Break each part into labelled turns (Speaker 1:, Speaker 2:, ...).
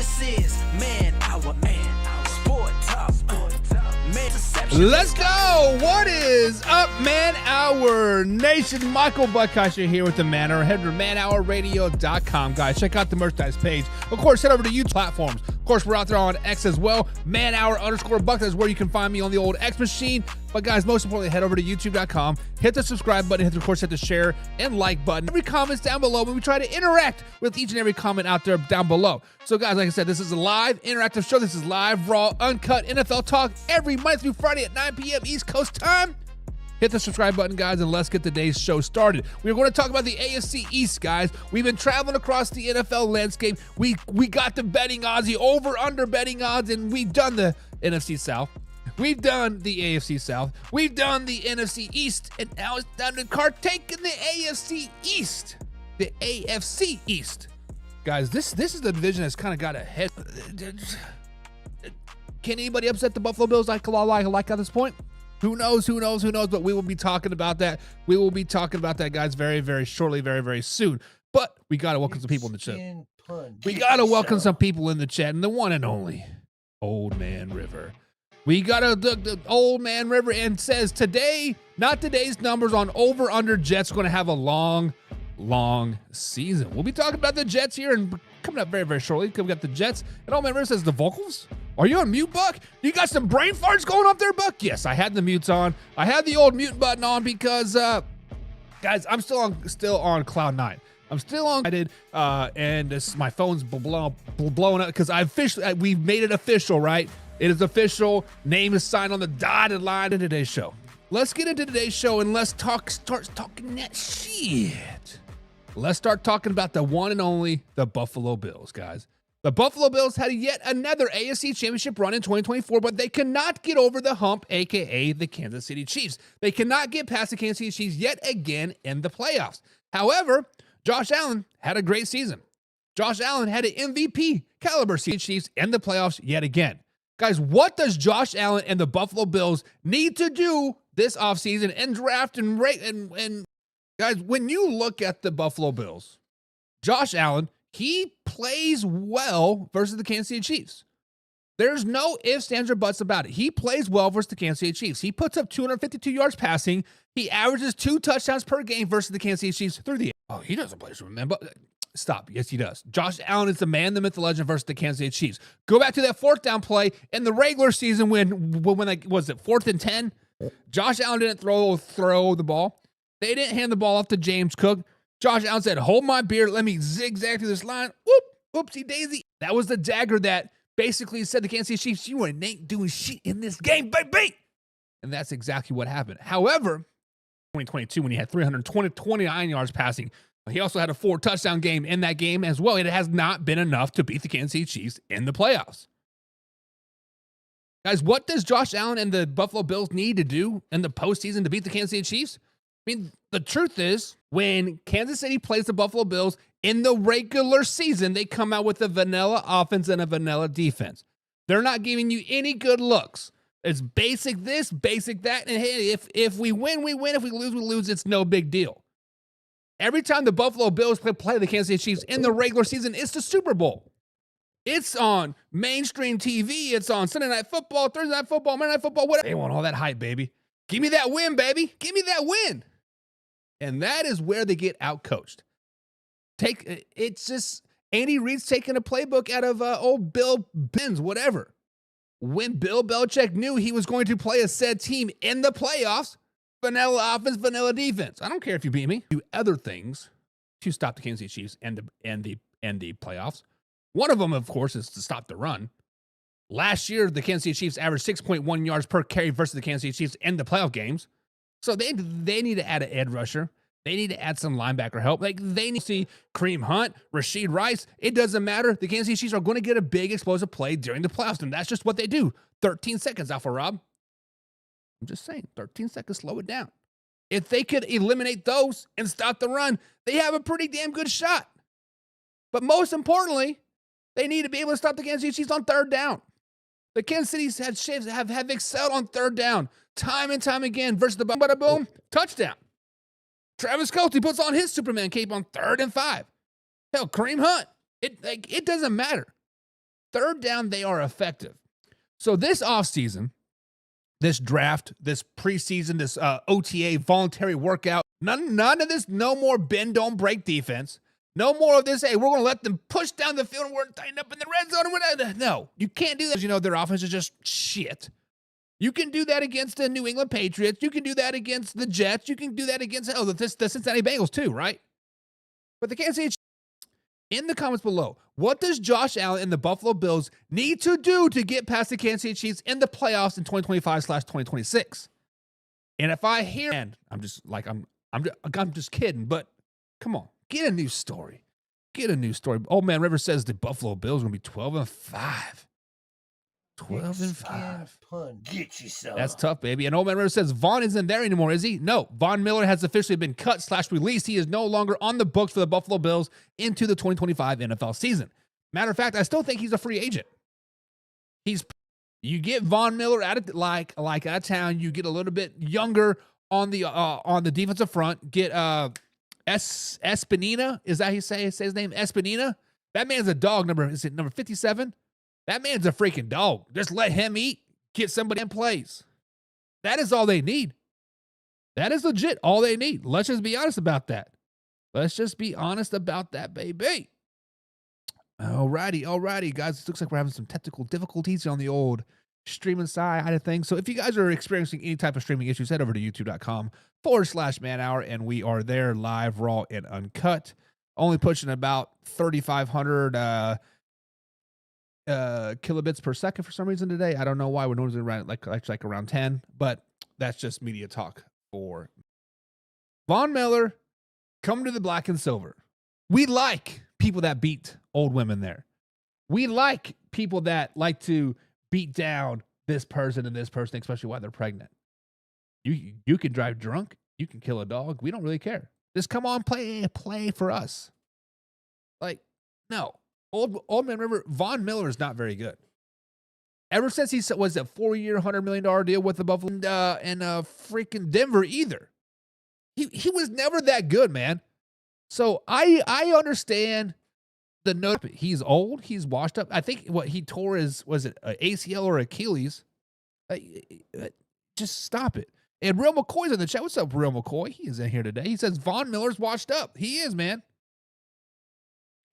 Speaker 1: This is Man Hour and Sport Talk.
Speaker 2: Let's go. What is up, Man Hour Nation? Michael Buckheischer here with the Man Hour. Head to manhourradio.com, guys. Check out the merchandise page. Of course, head over to YouTube platforms. Of course, we're out there on X as well. manhour_buck. That's where you can find me on the old X machine. But guys, most importantly, head over to youtube.com. Hit the subscribe button. Of course, hit the share and like button. Every comment's down below, and we try to interact with each and every comment out there down below. So guys, like I said, this is a live interactive show. This is live, raw, uncut NFL talk every Monday through Friday at 9 p.m. East Coast time. Hit the subscribe button, guys, and let's get today's show started. We're going to talk about the AFC East, guys. We've been traveling across the NFL landscape. We got the betting odds, the over-under betting odds, and we've done the NFC South. We've done the AFC South. We've done the NFC East, and now it's time to partake in the AFC East. The AFC East. Guys, this is the division that's kind of got a head. Can anybody upset the Buffalo Bills like at this point? Who knows? But we will be talking about that. We will be talking about that, guys, very, very shortly, very, very soon. But we got to welcome some people in the chat. We got to welcome some people in the chat, and the one and only Old Man River. We got the Old Man River and says today, not today's numbers on over-under Jets going to have a long season. We'll be talking about the Jets here and coming up very, very shortly. We got the Jets. And Old Man River says the vocals? Are you on mute, Buck? You got some brain farts going up there, Buck? Yes, I had the mutes on. I had the old mute button on because, guys, I'm still on cloud nine. I'm still on, and my phone's blowing up because we've made it official, right? It is official. Name is signed on the dotted line in today's show. Let's get into today's show and let's start talking that shit. Let's start talking about the one and only the Buffalo Bills, guys. The Buffalo Bills had yet another AFC Championship run in 2024, but they cannot get over the hump, a.k.a. the Kansas City Chiefs. They cannot get past the Kansas City Chiefs yet again in the playoffs. However, Josh Allen had a great season. Josh Allen had an MVP caliber season Chiefs in the playoffs yet again. Guys, what does Josh Allen and the Buffalo Bills need to do this offseason and draft and rate? And guys, when you look at the Buffalo Bills, Josh Allen, he plays well versus the Kansas City Chiefs. There's no ifs, ands, or buts about it. He plays well versus the Kansas City Chiefs. He puts up 252 yards passing. He averages 2 touchdowns per game versus the Kansas City Chiefs through the air. Oh, he doesn't play for man, but stop. Yes, he does. Josh Allen is the man, the myth, the legend versus the Kansas City Chiefs. Go back to that 4th down play in the regular season when was it 4th and 10? Josh Allen didn't throw the ball. They didn't hand the ball off to James Cook. Josh Allen said, hold my beer. Let me zigzag through this line. Whoop, whoopsie daisy. That was the dagger that basically said to Kansas City Chiefs, you ain't doing shit in this game, baby. And that's exactly what happened. However, 2022, when he had 329 yards passing, he also had a 4-touchdown game in that game as well. It has not been enough to beat the Kansas City Chiefs in the playoffs. Guys, what does Josh Allen and the Buffalo Bills need to do in the postseason to beat the Kansas City Chiefs? I mean, the truth is, when Kansas City plays the Buffalo Bills in the regular season, they come out with a vanilla offense and a vanilla defense. They're not giving you any good looks. It's basic this, basic that, and hey, if we win, we win. If we lose, it's no big deal. Every time the Buffalo Bills play the Kansas City Chiefs in the regular season, it's the Super Bowl. It's on mainstream TV. It's on Sunday Night Football, Thursday Night Football, Monday Night Football, whatever. They want all that hype, baby. Give me that win, baby. Give me that win. And that is where they get outcoached. It's just Andy Reid's taking a playbook out of old Bill Benz, whatever. When Bill Belichick knew he was going to play a said team in the playoffs, vanilla offense, vanilla defense. I don't care if you beat me. Do other things to stop the Kansas City Chiefs and the playoffs. One of them, of course, is to stop the run. Last year, the Kansas City Chiefs averaged 6.1 yards per carry versus the Kansas City Chiefs in the playoff games. So they need to add an edge rusher. They need to add some linebacker help. Like, they need to see Kareem Hunt, Rashid Rice. It doesn't matter. The Kansas City Chiefs are going to get a big explosive play during the playoffs, and that's just what they do. 13 seconds, Alpha Rob. I'm just saying, 13 seconds, slow it down. If they could eliminate those and stop the run, they have a pretty damn good shot. But most importantly, they need to be able to stop the Kansas City Chiefs on 3rd down. The Kansas City have excelled on 3rd down time and time again versus the bada boom touchdown. Travis Kelce puts on his Superman cape on 3rd and 5. Hell, Kareem Hunt. It doesn't matter. third down, they are effective. So this offseason, this draft, this preseason, this OTA, voluntary workout, none of this, no more bend, don't break defense. No more of this, hey, we're going to let them push down the field and we're tightened up in the red zone. No, you can't do that. You know, their offense is just shit. You can do that against the New England Patriots. You can do that against the Jets. You can do that against the Cincinnati Bengals too, right? But the Kansas City Chiefs, in the comments below, what does Josh Allen and the Buffalo Bills need to do to get past the Kansas City Chiefs in the playoffs in 2025/2026? And if I hear, and I'm just kidding, but come on, get a new story. Get a new story. Old Man River says the Buffalo Bills are going to be 12-5. 12-5.
Speaker 1: Get yourself.
Speaker 2: That's tough, baby. And Old Man River says Vaughn isn't there anymore, is he? No. Von Miller has officially been cut/released. He is no longer on the books for the Buffalo Bills into the 2025 NFL season. Matter of fact, I still think he's a free agent. You get Von Miller out of out of town. You get a little bit younger on the defensive front. Get Espinina. Is that how you say his name? Espinina. That man's a dog. Is it number 57? That man's a freaking dog. Just let him eat. Get somebody in place. That is all they need. That is legit all they need. Let's just be honest about that. Let's just be honest about that, baby. Alrighty, guys. It looks like we're having some technical difficulties on the old streaming side of things. So if you guys are experiencing any type of streaming issues, head over to youtube.com/manhour, and we are there live, raw, and uncut. Only pushing about 3,500 kilobits per second for some reason today. I don't know why. We're normally around like around 10, but that's just media talk for Von Miller. Come to the black and silver. We like people that beat old women there. We like people that like to beat down this person and this person, especially while they're pregnant. You can drive drunk. You can kill a dog. We don't really care. Just come on, play for us. Like, no. Old Man River, Von Miller is not very good. Ever since he was a 4-year, $100 million deal with the Buffalo and freaking Denver either. He was never that good, man. So I understand the note. He's old. He's washed up. I think what he tore was it an ACL or Achilles? Just stop it. And Real McCoy's in the chat. What's up, Real McCoy? He is in here today. He says Von Miller's washed up. He is, man.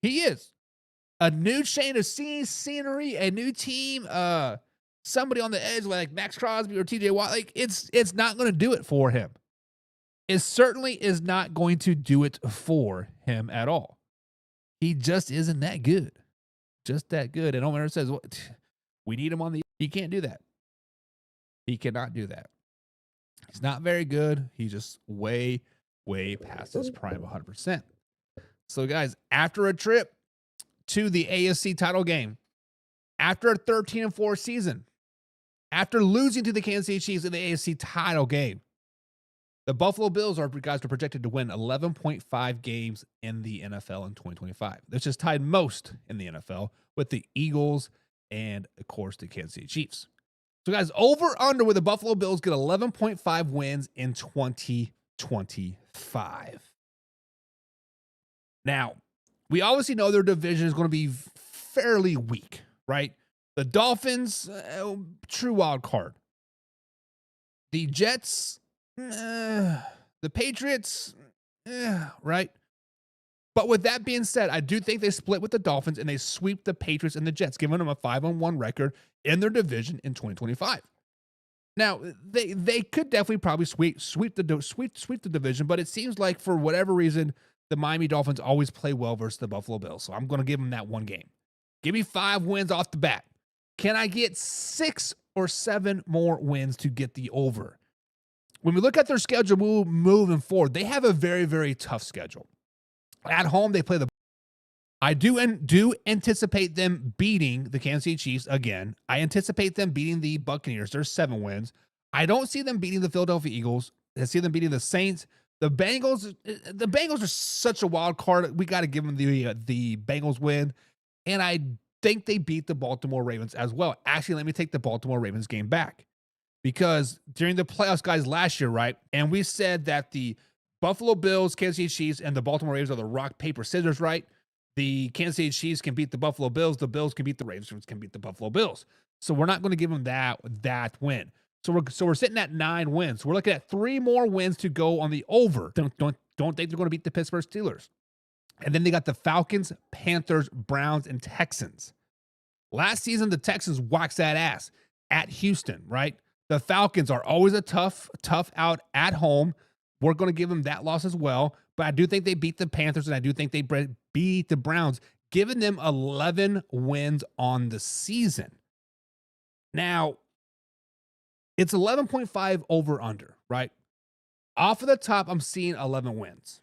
Speaker 2: He is. A new change of scenery, a new team, somebody on the edge like Max Crosby or TJ Watt. Like it's not going to do it for him. It certainly is not going to do it for him at all. He just isn't that good. Just that good. And Omer says, we need him on the. He can't do that. He cannot do that. He's not very good. He's just way past his prime 100%. So, guys, after a trip to the AFC title game, after a 13-4 season, after losing to the Kansas City Chiefs in the AFC title game, the Buffalo Bills are projected to win 11.5 games in the NFL in 2025. This is tied most in the NFL with the Eagles and, of course, the Kansas City Chiefs. So, guys, over under where the Buffalo Bills get 11.5 wins in 2025. Now, we obviously know their division is going to be fairly weak, right? The Dolphins, true wild card. The Jets, the Patriots, right? But with that being said, I do think they split with the Dolphins and they sweep the Patriots and the Jets, giving them a 5-1 record in their division in 2025. Now, they could definitely probably sweep the division, but it seems like for whatever reason, the Miami Dolphins always play well versus the Buffalo Bills. So I'm going to give them that one game. Give me 5 wins off the bat. Can I get 6 or 7 more wins to get the over? When we look at their schedule moving forward, they have a very, very tough schedule. At home, they play the. I do anticipate them beating the Kansas City Chiefs again. I anticipate them beating the Buccaneers. There's 7 wins. I don't see them beating the Philadelphia Eagles. I see them beating the Saints. The Bengals are such a wild card. We got to give them the Bengals win. And I think they beat the Baltimore Ravens as well. Actually, let me take the Baltimore Ravens game back. Because during the playoffs, guys, last year, right? And we said that the Buffalo Bills, Kansas City Chiefs, and the Baltimore Ravens are the rock, paper, scissors, right? The Kansas City Chiefs can beat the Buffalo Bills. The Bills can beat the Ravens. Can beat the Buffalo Bills. So we're not going to give them that win. So we're sitting at 9 wins. We're looking at 3 more wins to go on the over. Don't think they're going to beat the Pittsburgh Steelers. And then they got the Falcons, Panthers, Browns, and Texans. Last season, the Texans waxed that ass at Houston, right? The Falcons are always a tough out at home. We're going to give them that loss as well. But I do think they beat the Panthers, and I do think they beat the Browns, giving them 11 wins on the season. Now, it's 11.5 over under, right? Off of the top, I'm seeing 11 wins.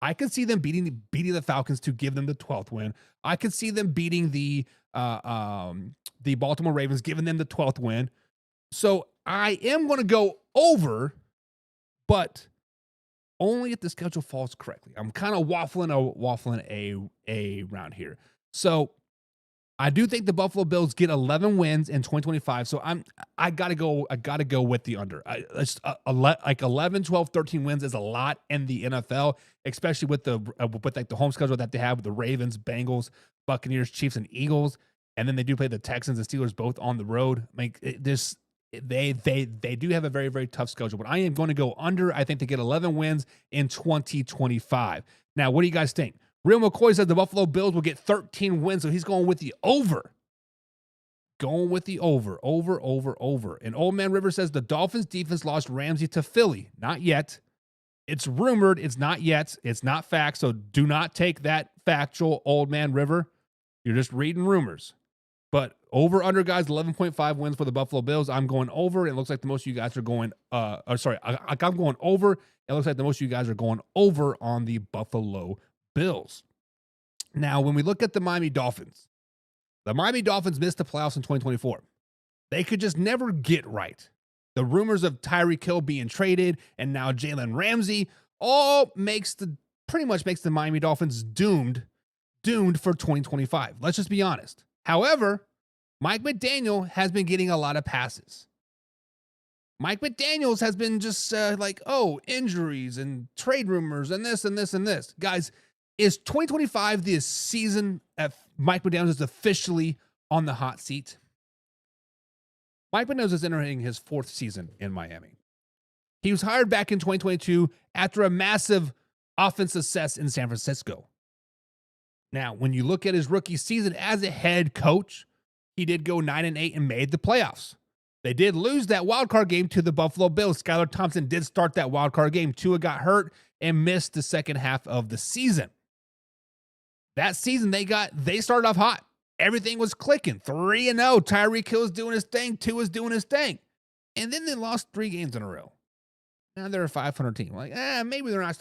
Speaker 2: I could see them beating the Falcons to give them the 12th win. I could see them beating the Baltimore Ravens, giving them the 12th win. So I am going to go over, but only if the schedule falls correctly. I'm kind of waffling around here. So I do think the Buffalo Bills get 11 wins in 2025. So I gotta go with the under. Like 11, 12, 13 wins is a lot in the NFL, especially with the home schedule that they have with the Ravens, Bengals, Buccaneers, Chiefs, and Eagles, and then they do play the Texans and Steelers both on the road. They do have a very, very tough schedule, but I am going to go under. I think they get 11 wins in 2025. Now, what do you guys think? Real McCoy said the Buffalo Bills will get 13 wins, so he's going with the over. Going with the over. And Old Man River says the Dolphins defense lost Ramsey to Philly. Not yet. It's rumored. It's not yet. It's not fact, so do not take that factual, Old Man River. You're just reading rumors. But over under, guys, 11.5 wins for the Buffalo Bills. I'm going over. It looks like the most of you guys are going I'm going over. It looks like the most of you guys are going over on the Buffalo Bills. Now, when we look at the Miami Dolphins missed the playoffs in 2024. They could just never get right. The rumors of Tyreek Hill being traded and now Jalen Ramsey all pretty much makes the Miami Dolphins doomed for 2025. Let's just be honest. However, Mike McDaniel has been getting a lot of passes. Mike McDaniels has been just injuries and trade rumors and this and this and this. Guys, is 2025 the season Mike McDaniels is officially on the hot seat? Mike McDaniels is entering his 4th season in Miami. He was hired back in 2022 after a massive offensive success in San Francisco. Now, when you look at his rookie season as a head coach, he did go 9-8 and made the playoffs. They did lose that wild card game to the Buffalo Bills. Skylar Thompson did start that wild card game. Tua got hurt and missed the second half of the season. That season, they started off hot. Everything was clicking. 3-0. Tyreek Hill was doing his thing. Tua was doing his thing. And then they lost 3 games in a row. Now they're a 500 team. Maybe they're not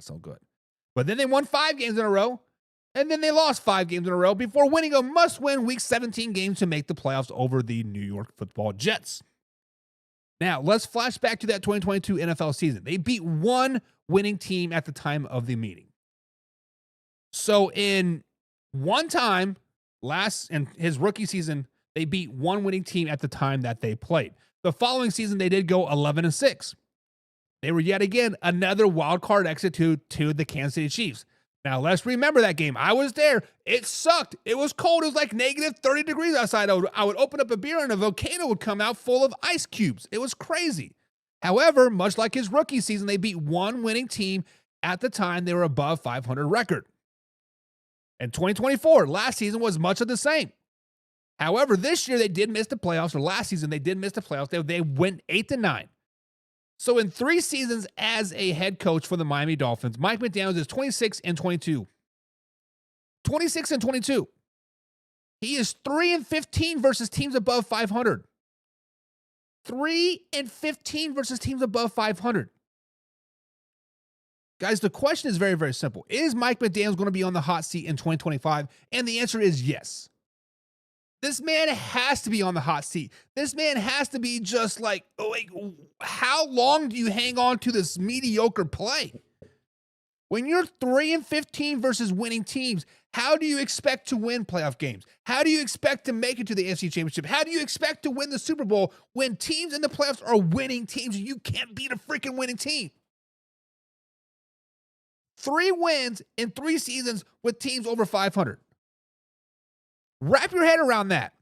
Speaker 2: so good. But then they won 5 games in a row. And then they lost 5 games in a row before winning a must-win Week 17 game to make the playoffs over the New York Football Jets. Now, let's flash back to that 2022 NFL season. They beat 1 winning team at the time of the meeting. So in one time, in his rookie season, they beat 1 winning team at the time that they played. The following season, they did go 11-6. They were yet again another wild card exit to the Kansas City Chiefs. Now, let's remember that game. I was there. It sucked. It was cold. It was like negative 30 degrees outside. I would open up a beer and a volcano would come out full of ice cubes. It was crazy. However, much like his rookie season, they beat 1 winning team at the time they were above 500 record. In 2024, last season was much of the same. However, this year they did miss the playoffs, or last season they did miss the playoffs. They went 8-9. So in 3 seasons as a head coach for the Miami Dolphins, Mike McDaniels is 26-22. 26-22. He is 3-15 versus teams above 500. 3-15 versus teams above 500. Guys, the question is very, very simple. Is Mike McDaniels going to be on the hot seat in 2025? And the answer is yes. This man has to be on the hot seat. This man has to be just how long do you hang on to this mediocre play? When you're 3-15 versus winning teams, how do you expect to win playoff games? How do you expect to make it to the AFC Championship? How do you expect to win the Super Bowl when teams in the playoffs are winning teams and you can't beat a freaking winning team? 3 wins in 3 seasons with teams over 500. Wrap your head around that.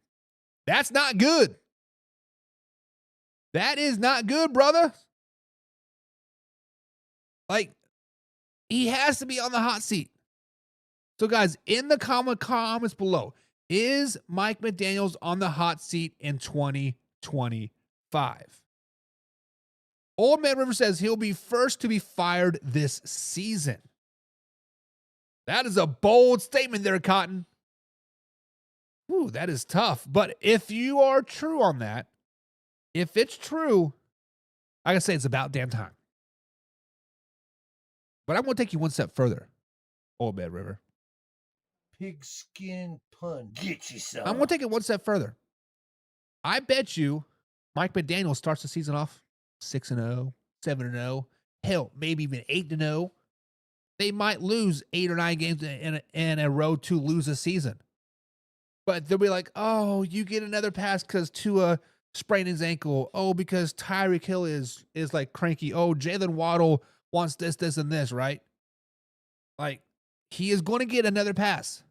Speaker 2: That's not good. That is not good, brother. Like, he has to be on the hot seat. So, guys, in the comments below, is Mike McDaniels on the hot seat in 2025? Old Man River says he'll be first to be fired this season. That is a bold statement there, Cotton. Ooh, that is tough. But if you are true on that, if it's true, I gotta say it's about damn time. But I'm going to take you one step further, Old Man River.
Speaker 3: Pigskin pun. Get yourself.
Speaker 2: I'm going to take it one step further. I bet you Mike McDaniel starts the season off 6-0, 7-0, hell, maybe even 8-0. They might lose 8 or 9 games in a row to lose a season. But they'll be like, oh, you get another pass because Tua sprained his ankle. Oh, because Tyreek Hill is like cranky. Oh, Jalen Waddle wants this, and this, right? Like, he is going to get another pass.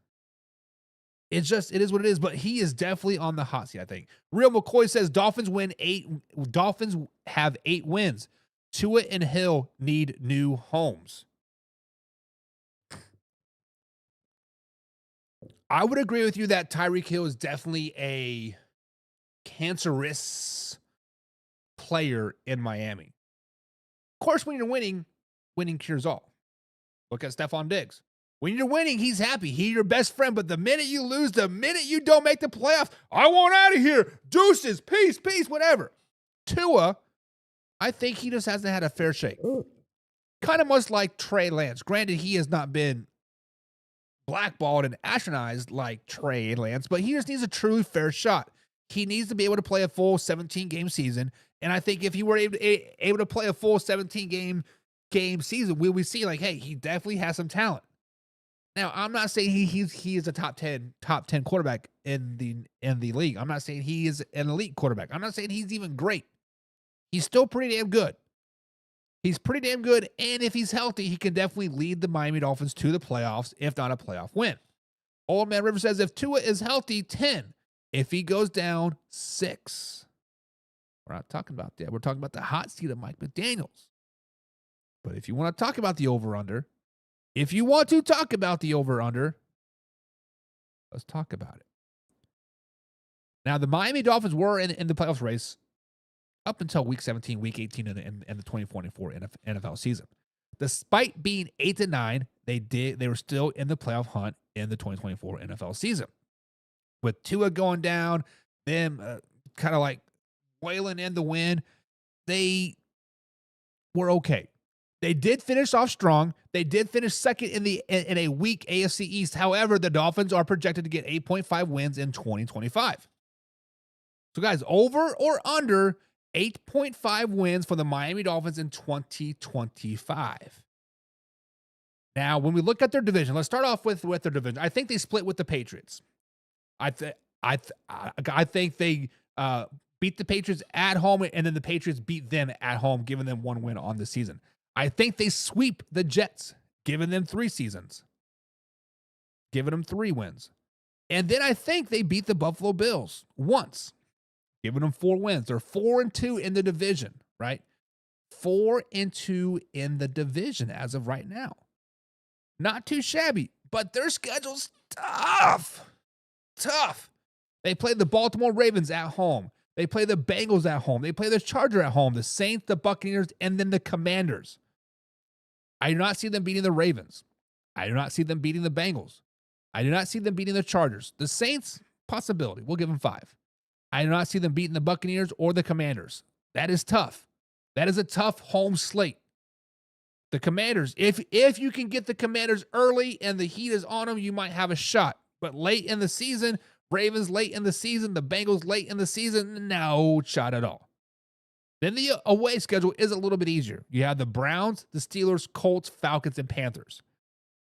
Speaker 2: It is what it is, but he is definitely on the hot seat, I think. Real McCoy says Dolphins have 8 wins. Tua and Hill need new homes. I would agree with you that Tyreek Hill is definitely a cancerous player in Miami. Of course, when you're winning cures all. Look at Stephon Diggs. When you're winning, he's happy. He's your best friend. But the minute you lose, the minute you don't make the playoffs, I want out of here. Deuces, peace, whatever. Tua, I think he just hasn't had a fair shake. Kind of much like Trey Lance. Granted, he has not been blackballed and astronized like Trey Lance, but he just needs a truly fair shot. He needs to be able to play a full 17-game season. And I think if he were able to play a full 17-game season, we would see like, hey, he definitely has some talent. Now, I'm not saying he is a top 10 quarterback in the league. I'm not saying he is an elite quarterback. I'm not saying he's even great. He's still pretty damn good. He's pretty damn good, and if he's healthy, he can definitely lead the Miami Dolphins to the playoffs, if not a playoff win. Old Man River says if Tua is healthy, 10. If he goes down, 6. We're not talking about that. We're talking about the hot seat of Mike McDaniels. But if you want to talk about the over-under, let's talk about it. Now, the Miami Dolphins were in the playoffs race up until week 17, week 18 in the 2024 NFL season. Despite being 8-9, they were still in the playoff hunt in the 2024 NFL season. With Tua going down, them kind of like wailing in the wind, they were okay. They did finish off strong. They did finish second in a weak AFC East. However, the Dolphins are projected to get 8.5 wins in 2025. So, guys, over or under 8.5 wins for the Miami Dolphins in 2025. Now, when we look at their division, let's start off with their division. I think they split with the Patriots. I think they beat the Patriots at home, and then the Patriots beat them at home, giving them 1 win on the season. I think they sweep the Jets, giving them 3 seasons, giving them 3 wins. And then I think they beat the Buffalo Bills once, giving them 4 wins. They're 4-2 in the division, right? 4-2 in the division as of right now. Not too shabby, but their schedule's tough. They play the Baltimore Ravens at home. They play the Bengals at home. They play the Chargers at home, the Saints, the Buccaneers, and then the Commanders. I do not see them beating the Ravens. I do not see them beating the Bengals. I do not see them beating the Chargers. The Saints, possibility. We'll give them 5. I do not see them beating the Buccaneers or the Commanders. That is tough. That is a tough home slate. The Commanders, if you can get the Commanders early and the heat is on them, you might have a shot. But late in the season, Ravens late in the season, the Bengals late in the season, no shot at all. Then the away schedule is a little bit easier. You have the Browns, the Steelers, Colts, Falcons, and Panthers.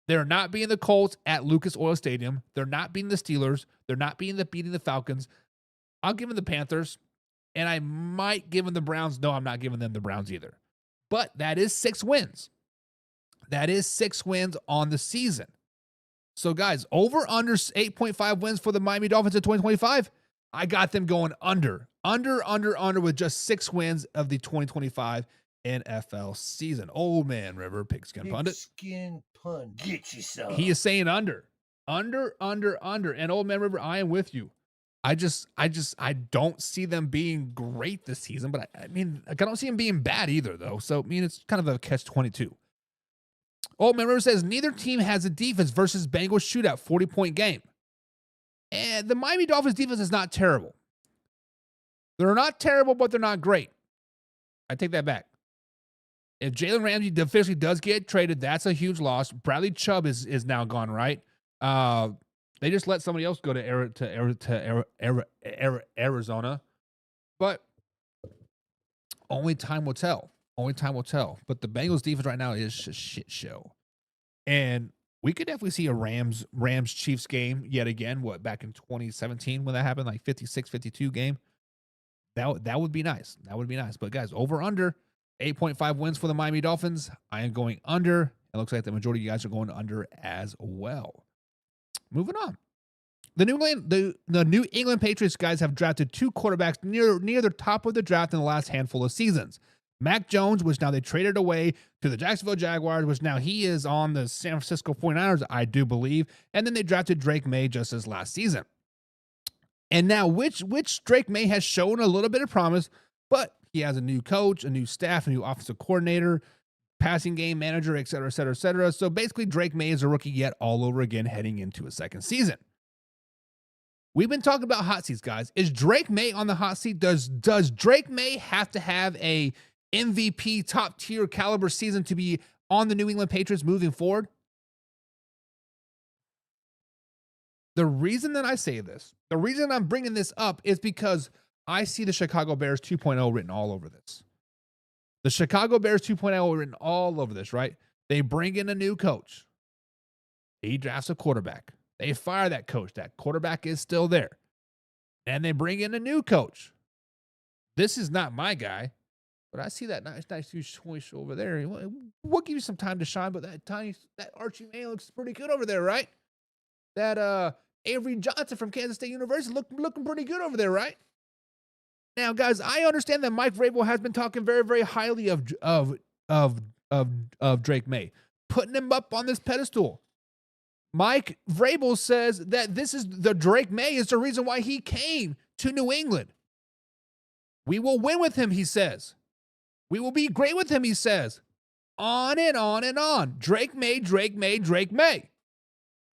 Speaker 2: They're not beating the Colts at Lucas Oil Stadium. They're not beating the Steelers. They're not beating the Falcons. I'll give them the Panthers, and I might give them the Browns. No, I'm not giving them the Browns either. But that is 6 wins. That is 6 wins on the season. So, guys, over under 8.5 wins for the Miami Dolphins in 2025. I got them going under with just 6 wins of the 2025 NFL season. Old man River, Pigskin Pundit.
Speaker 3: Pigskin Pundit. Get you some.
Speaker 2: He is saying under. And Old man River, I am with you. I don't see them being great this season, but I mean, I don't see them being bad either, though. So, I mean, it's kind of a catch-22. Old Man River says, neither team has a defense versus Bengals shootout, 40-point game. And the Miami Dolphins defense is not terrible. They're not terrible, but they're not great. I take that back. If Jalen Ramsey officially does get traded, that's a huge loss. Bradley Chubb is now gone, right? They just let somebody else go to Arizona. But only time will tell. Only time will tell. But the Bengals defense right now is a shit show. And we could definitely see a Rams-Chiefs game yet again. Back in 2017 when that happened, like 56-52 game. That would be nice. That would be nice. But guys, over under 8.5 wins for the Miami Dolphins. I am going under. It looks like the majority of you guys are going under as well. Moving on. The New England Patriots guys have drafted 2 quarterbacks near the top of the draft in the last handful of seasons. Mac Jones, which now they traded away to the Jacksonville Jaguars, which now he is on the San Francisco 49ers, I do believe. And then they drafted Drake Maye just as last season. And now, which Drake Maye has shown a little bit of promise, but he has a new coach, a new staff, a new offensive coordinator, passing game manager, et cetera, et cetera, et cetera. So basically, Drake Maye is a rookie yet all over again heading into a second season. We've been talking about hot seats, guys. Is Drake Maye on the hot seat? Does Drake Maye have to have a MVP top tier caliber season to be on the New England Patriots moving forward? The reason that I say this, the reason I'm bringing this up is because I see the Chicago Bears 2.0 written all over this. The Chicago Bears 2.0 written all over this, right? They bring in a new coach. He drafts a quarterback. They fire that coach. That quarterback is still there. And they bring in a new coach. This is not my guy, but I see that nice choice over there. We'll give you some time to shine, but that Archie Manning looks pretty good over there, right? That Avery Johnson from Kansas State University looking pretty good over there, right? Now, guys, I understand that Mike Vrabel has been talking very, very highly of Drake Maye, putting him up on this pedestal. Mike Vrabel says that this is the Drake Maye is the reason why he came to New England. We will win with him, he says. We will be great with him, he says. On and on and on. Drake Maye, Drake Maye, Drake Maye.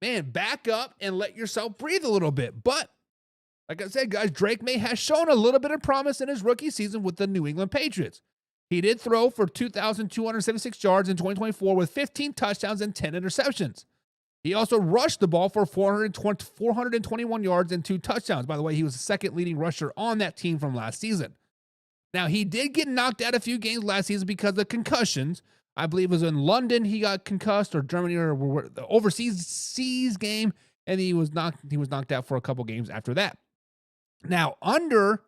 Speaker 2: Man, back up and let yourself breathe a little bit. But, like I said, guys, Drake Maye has shown a little bit of promise in his rookie season with the New England Patriots. He did throw for 2,276 yards in 2024 with 15 touchdowns and 10 interceptions. He also rushed the ball for 421 yards and 2 touchdowns. By the way, he was the second leading rusher on that team from last season. Now, he did get knocked out a few games last season because of concussions. I believe it was in London he got concussed, or Germany, or the overseas game, and he was knocked out for a couple games after that. Now, under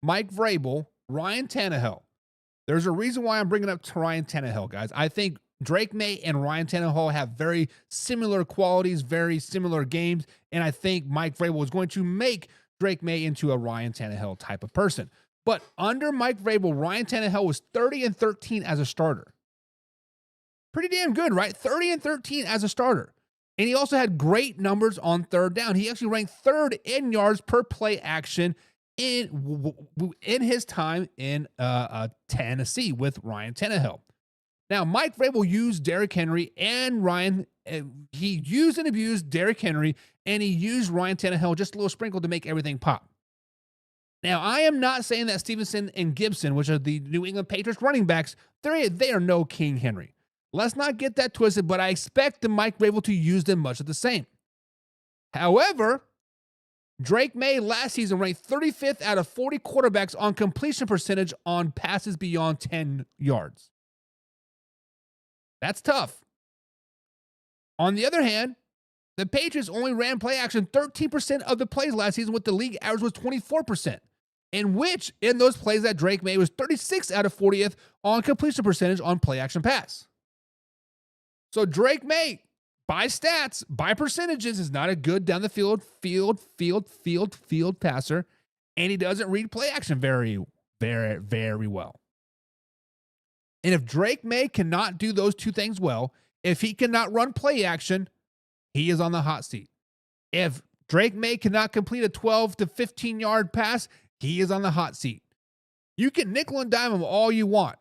Speaker 2: Mike Vrabel, Ryan Tannehill, there's a reason why I'm bringing up Ryan Tannehill, guys. I think Drake Maye and Ryan Tannehill have very similar qualities, very similar games, and I think Mike Vrabel is going to make Drake Maye into a Ryan Tannehill type of person. But under Mike Vrabel, Ryan Tannehill was 30-13 as a starter. Pretty damn good, right? 30-13 as a starter. And he also had great numbers on third down. He actually ranked third in yards per play action in his time in Tennessee with Ryan Tannehill. Now, Mike Vrabel used Derrick Henry and Ryan. He used and abused Derrick Henry, and he used Ryan Tannehill just a little sprinkle to make everything pop. Now, I am not saying that Stevenson and Gibson, which are the New England Patriots running backs, they are no King Henry. Let's not get that twisted, but I expect the Mike Vrabel to use them much of the same. However, Drake Maye last season ranked 35th out of 40 quarterbacks on completion percentage on passes beyond 10 yards. That's tough. On the other hand, the Patriots only ran play action 13% of the plays last season, with the league average was 24%, in those plays that Drake Maye was 36th out of 40th on completion percentage on play action pass. So Drake Maye, by stats, by percentages, is not a good down the field passer, and he doesn't read play action very well. And if Drake Maye cannot do those two things well, if he cannot run play action, he is on the hot seat. If Drake Maye cannot complete a 12 to 15 yard pass, he is on the hot seat. You can nickel and dime him all you want.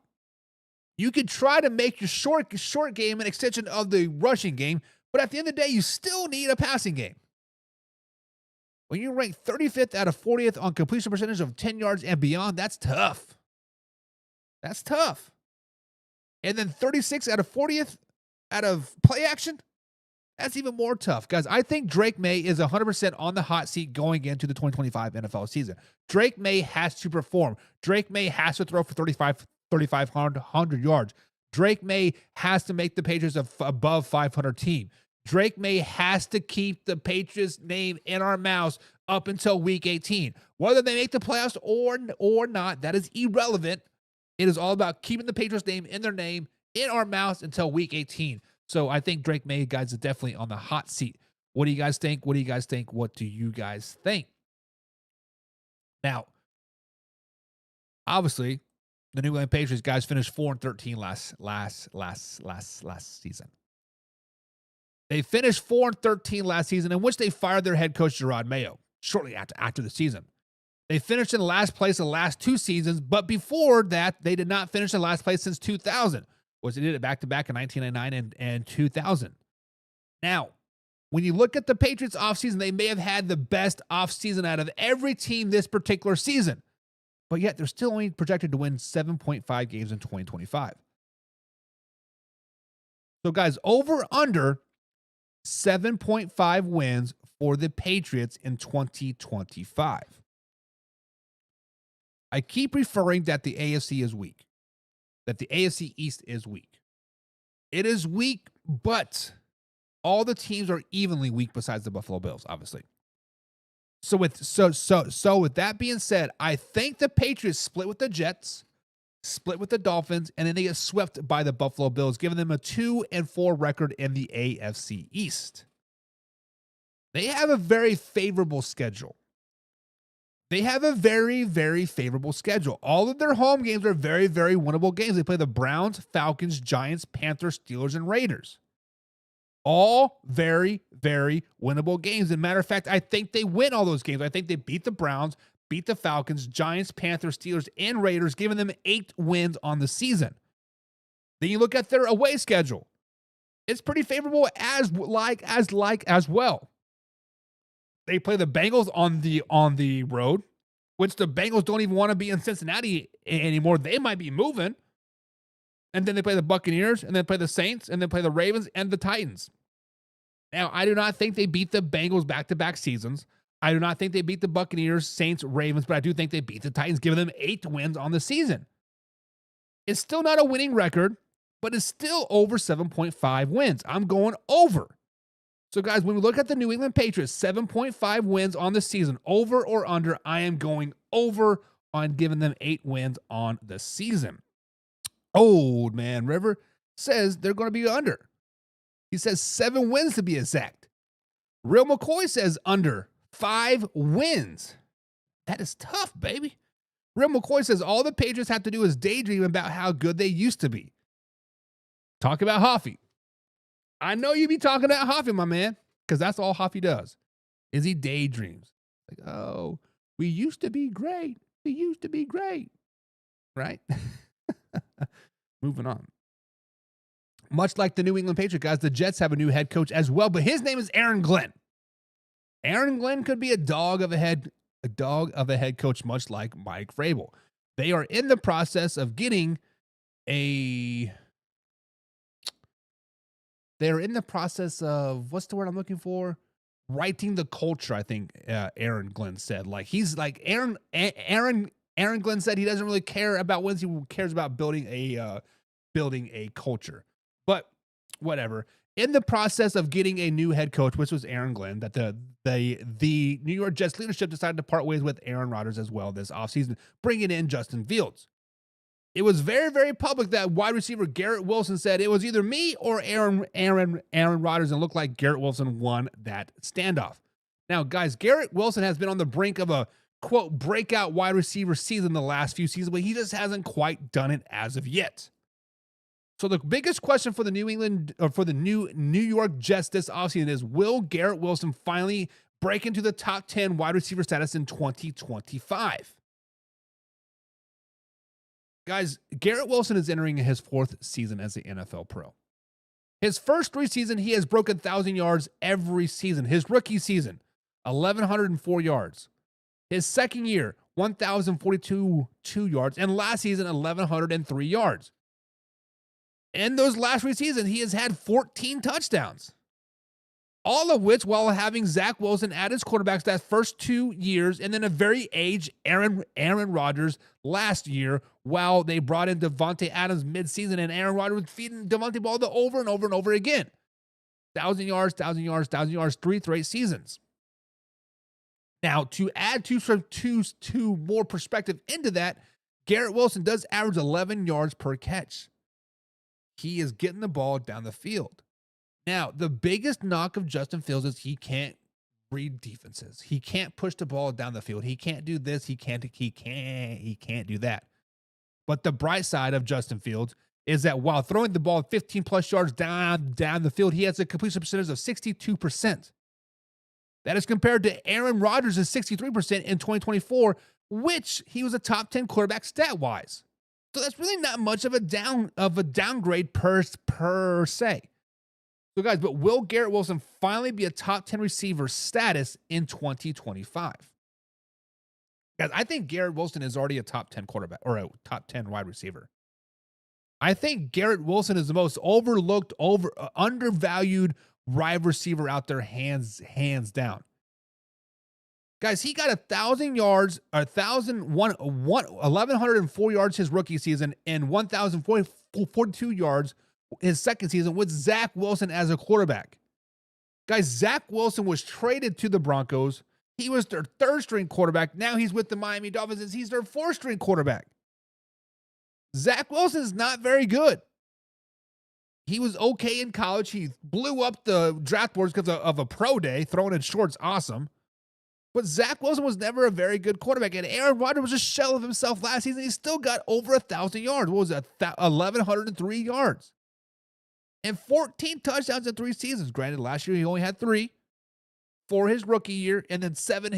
Speaker 2: You can try to make your short game an extension of the rushing game, but at the end of the day, you still need a passing game. When you rank 35th out of 40th on completion percentage of 10 yards and beyond, that's tough. That's tough. And then 36 out of 40th out of play action, that's even more tough. Guys, I think Drake Maye is 100% on the hot seat going into the 2025 NFL season. Drake Maye has to perform. Drake Maye has to throw for 3,500 yards. Drake Maye has to make the Patriots above 500 team. Drake Maye has to keep the Patriots name in our mouths up until week 18. Whether they make the playoffs or not, that is irrelevant. It is all about keeping the Patriots name in their name in our mouths until week 18. So I think Drake Maye, guys, is definitely on the hot seat. What do you guys think? What do you guys think? What do you guys think? Now, obviously, the New England Patriots guys finished 4-13 last season. They finished 4-13 last season, in which they fired their head coach Gerard Mayo shortly after the season. They finished in last place the last two seasons, but before that, they did not finish in last place since 2000. They did it back-to-back in 1999 and 2000. Now, when you look at the Patriots offseason, they may have had the best offseason out of every team this particular season, but yet they're still only projected to win 7.5 games in 2025. So, guys, over-under 7.5 wins for the Patriots in 2025. I keep referring that the AFC is weak, that the AFC East is weak. It is weak, but all the teams are evenly weak besides the Buffalo Bills, obviously. So with that being said, I think the Patriots split with the Jets, split with the Dolphins, and then they get swept by the Buffalo Bills, giving them a 2-4 record in the AFC East. They have a very favorable schedule. They have a very, very favorable schedule. All of their home games are very, very winnable games. They play the Browns, Falcons, Giants, Panthers, Steelers, and Raiders. All very, very winnable games. As a matter of fact, I think they win all those games. I think they beat the Browns, beat the Falcons, Giants, Panthers, Steelers, and Raiders, giving them 8 wins on the season. Then you look at their away schedule. It's pretty favorable as well. They play the Bengals on the road, which the Bengals don't even want to be in Cincinnati anymore. They might be moving. And then they play the Buccaneers, and then play the Saints, and then play the Ravens and the Titans. Now, I do not think they beat the Bengals back-to-back seasons. I do not think they beat the Buccaneers, Saints, Ravens, but I do think they beat the Titans, giving them 8 wins on the season. It's still not a winning record, but it's still over 7.5 wins. I'm going over. So, guys, when we look at the New England Patriots, 7.5 wins on the season, over or under, I am going over on giving them 8 wins on the season. Old Man River says they're going to be under. He says 7 wins to be exact. Real McCoy says under 5 wins. That is tough, baby. Real McCoy says all the Patriots have to do is daydream about how good they used to be. Talk about Hoffy. I know you be talking about Hoffy, my man, because that's all Hoffy does, is he daydreams. Like, oh, we used to be great. We used to be great. Right? Moving on. Much like the New England Patriots, guys, the Jets have a new head coach as well, but his name is Aaron Glenn. Aaron Glenn could be a dog of a head coach, much like Mike Vrabel. They are in the process of getting they're in the process of, what's the word I'm looking for? Writing the culture, I think Aaron Glenn said. Like, he's like, Aaron Glenn said he doesn't really care about wins. He cares about building a culture. But whatever. In the process of getting a new head coach, which was Aaron Glenn, that the New York Jets leadership decided to part ways with Aaron Rodgers as well this offseason, bringing in Justin Fields. it was very, very public that wide receiver Garrett Wilson said it was either me or Aaron Rodgers, and it looked like Garrett Wilson won that standoff. Now, guys, Garrett Wilson has been on the brink of a, quote, breakout wide receiver season the last few seasons, but he just hasn't quite done it as of yet. So the biggest question for the New York Jets this offseason is, will Garrett Wilson finally break into the top 10 wide receiver status in 2025? Guys, Garrett Wilson is entering his 4th season as an NFL pro. His first 3 seasons, he has broken 1,000 yards every season. His rookie season, 1,104 yards. His second year, 1,042 yards. And last season, 1,103 yards. In those last 3 seasons, he has had 14 touchdowns. All of which while having Zach Wilson at his quarterbacks that first 2 years, and then a very aged Aaron Rodgers last year, while they brought in Davante Adams midseason, and Aaron Rodgers was feeding Davante ball over and over and over again. 1,000 yards, 1,000 yards, 1,000 yards, 3 straight seasons. Now, to add two more perspective into that, Garrett Wilson does average 11 yards per catch. He is getting the ball down the field. Now, the biggest knock of Justin Fields is he can't read defenses. He can't push the ball down the field. He can't do this. He can't do that. But the bright side of Justin Fields is that while throwing the ball 15 plus yards down the field, he has a completion percentage of 62%. That is compared to Aaron Rodgers' 63% in 2024, which he was a top 10 quarterback stat-wise. So that's really not much of a downgrade per se. So guys, but will Garrett Wilson finally be a top 10 receiver status in 2025? Guys, I think Garrett Wilson is already a top 10 quarterback or a top 10 wide receiver. I think Garrett Wilson is the most overlooked, undervalued wide receiver out there, hands down. Guys, he got 1,000 yards, 1,104 yards his rookie season, and 1,042 yards his second season with Zach Wilson as a quarterback. Guys, Zach Wilson was traded to the Broncos. He was their 3rd string quarterback. Now he's with the Miami Dolphins. He's their 4th string quarterback. Zach Wilson is not very good. He was okay in college. He blew up the draft boards because of a pro day, throwing in shorts, awesome. But Zach Wilson was never a very good quarterback. And Aaron Rodgers was a shell of himself last season. He still got over 1,000 yards. What was it? 1,103 yards. And 14 touchdowns in 3 seasons. Granted, last year he only had 3 for his rookie year, and then 7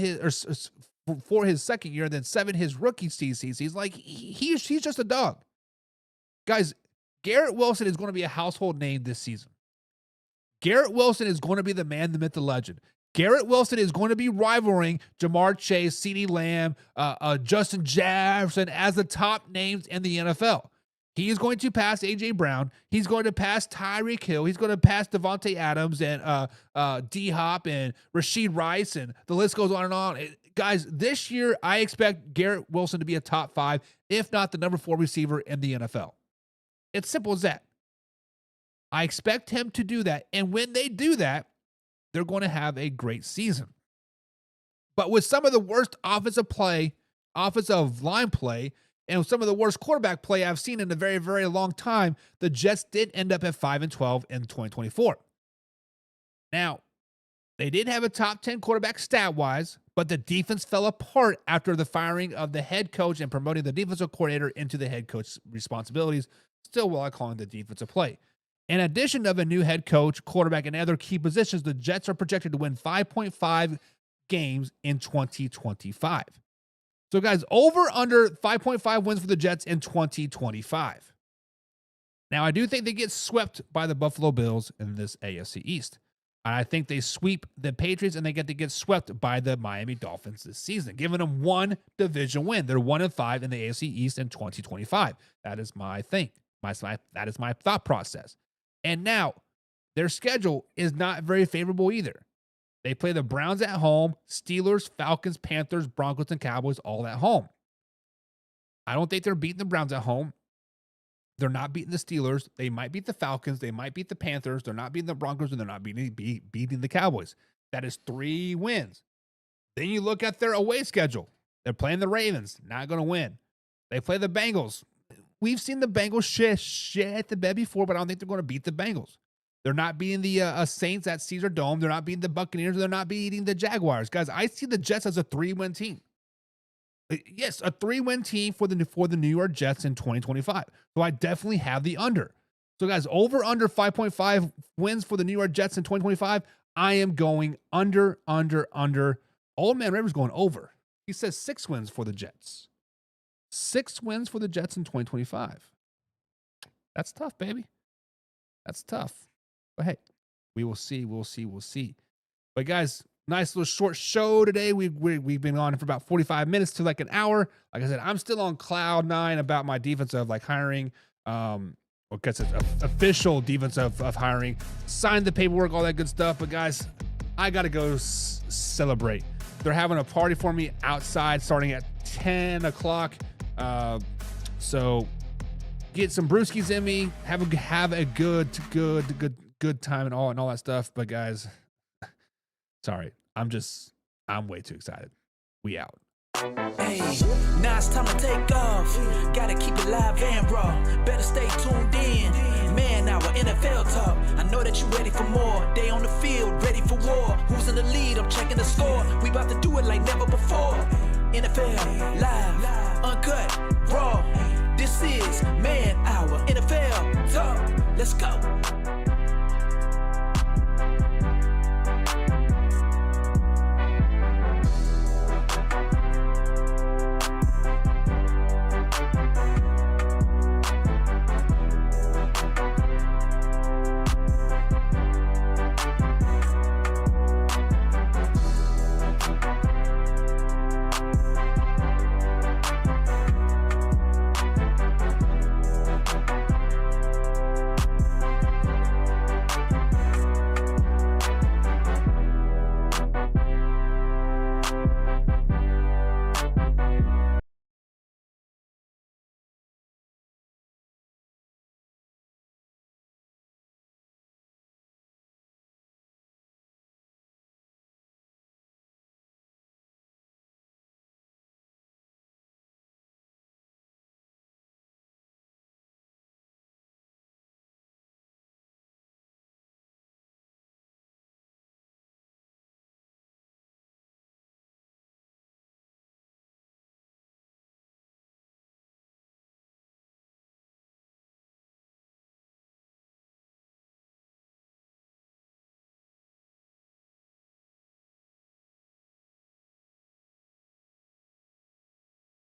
Speaker 2: for his second year, and then 7 his rookie season. He's like, he's just a dog. Guys, Garrett Wilson is going to be a household name this season. Garrett Wilson is going to be the man, the myth, the legend. Garrett Wilson is going to be rivaling Jamar Chase, CeeDee Lamb, Justin Jefferson as the top names in the NFL. He is going to pass A.J. Brown. He's going to pass Tyreek Hill. He's going to pass Davante Adams and D-Hop and Rashid Rice, and the list goes on and on. Guys, this year I expect Garrett Wilson to be a top 5, if not the number 4 receiver in the NFL. It's simple as that. I expect him to do that, and when they do that, they're going to have a great season. But with some of the worst offensive line play, and some of the worst quarterback play I've seen in a very, very long time, the Jets did end up at 5-12 in 2024. Now, they did have a top 10 quarterback stat-wise, but the defense fell apart after the firing of the head coach and promoting the defensive coordinator into the head coach responsibilities, still while calling the defensive play. In addition of a new head coach, quarterback, and other key positions, the Jets are projected to win 5.5 games in 2025. So, guys, over under 5.5 wins for the Jets in 2025. Now, I do think they get swept by the Buffalo Bills in this AFC East. I think they sweep the Patriots, and they get swept by the Miami Dolphins this season, giving them 1 division win. They're 1-5 in the AFC East in 2025. That is my thing. That is my thought process. And now, their schedule is not very favorable either. They play the Browns at home, Steelers, Falcons, Panthers, Broncos, and Cowboys all at home. I don't think they're beating the Browns at home. They're not beating the Steelers. They might beat the Falcons. They might beat the Panthers. They're not beating the Broncos, and they're not beating the Cowboys. That is 3 wins. Then you look at their away schedule. They're playing the Ravens. Not going to win. They play the Bengals. we've seen the Bengals shit the bed before, but I don't think they're going to beat the Bengals. They're not beating the Saints at Caesar Dome. They're not beating the Buccaneers. They're not beating the Jaguars. Guys, I see the Jets as a 3-win team. Yes, a 3-win team for the New York Jets in 2025. So I definitely have the under. So guys, over 5.5 wins for the New York Jets in 2025. I am going under. Old Man Rivers going over. He says 6 wins for the Jets. 6 wins for the Jets in 2025. That's tough, baby. That's tough. But hey, we will see. We'll see. But guys, nice little short show today. We've been on for about 45 minutes to like an hour. Like I said, I'm still on cloud 9 about my defensive hiring. Because it's official defensive of hiring. Signed the paperwork, all that good stuff. But guys, I gotta go celebrate. They're having a party for me outside starting at 10 o'clock. So get some brewskis in me. Have a good time and all that stuff. But guys, sorry, I'm way too excited. We out.
Speaker 1: Hey, now it's time to take off. Gotta keep it live and raw. Better stay tuned in. Man, our NFL talk. I know that you're ready for more. They on the field, ready for war. Who's in the lead? I'm checking the score. We about to do it like never before. NFL live, uncut, raw. This is Man Hour NFL Talk. Let's go.